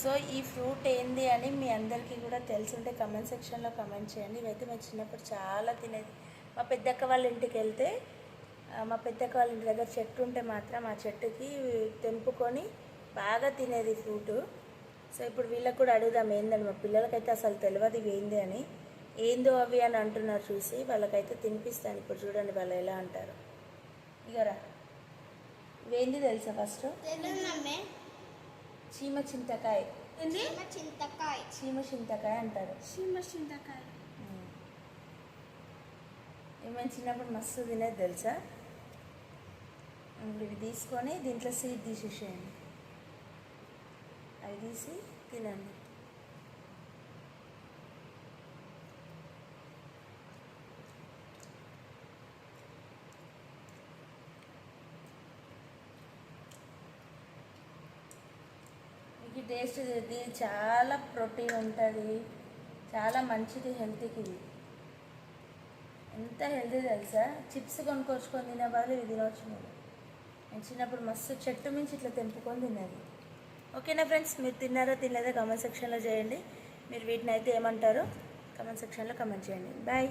So ఈ fruit ఏంది అని మీ అందరికీ కూడా తెలుసుంటే కమెంట్ సెక్షన్లో కమెంట్ చేయండి. ఇవైతే మేము చిన్నప్పుడు చాలా తినేది. మా పెద్దక్క వాళ్ళ ఇంటికి వెళ్తే మా పెద్దక్క వాళ్ళ ఇంటి దగ్గర చెట్టు ఉంటే మాత్రం ఆ చెట్టుకి తెంపుకొని బాగా తినేది ఫ్రూటు. సో ఇప్పుడు వీళ్ళకి కూడా అడుగుదాం ఏందని. మా పిల్లలకైతే అసలు తెలియదు ఇవి ఏంది అని. ఏందో అవి అని అంటున్నారు చూసి వాళ్ళకైతే తినిపిస్తాను. ఇప్పుడు చూడండి వాళ్ళు ఎలా అంటారు. ఇగరా ఇవేంది తెలుసా? ఫస్ట్ చీమ చింతకాయ. చీమ చింతకాయ అంటారు. ఏమైనా చిన్నప్పుడు మస్తు తినేది తెలుసా? ఇవి తీసుకొని దీంట్లో సీడ్ తీసేసేయండి. అవి తీసి తినండి. మీకు టేస్ట్ ఇది చాలా ప్రోటీన్ ఉంటుంది, చాలా మంచిది హెల్త్కి. ఇది ఎంత హెల్తీ తెలుసా? చిప్స్ కొనుక్కొచ్చుకొని తినే బదులు ఇవి తినవచ్చు. నేను చిన్నప్పుడు మస్తు చెట్టు మించి ఇట్లా తెంపుకొని తినేది. ఓకేనా ఫ్రెండ్స్, మీరు తిన్నారా తినలేదా కమెంట్ సెక్షన్లో చేయండి. మీరు వీటిని అయితే ఏమంటారో కమెంట్ సెక్షన్లో కమెంట్ చేయండి. బాయ్.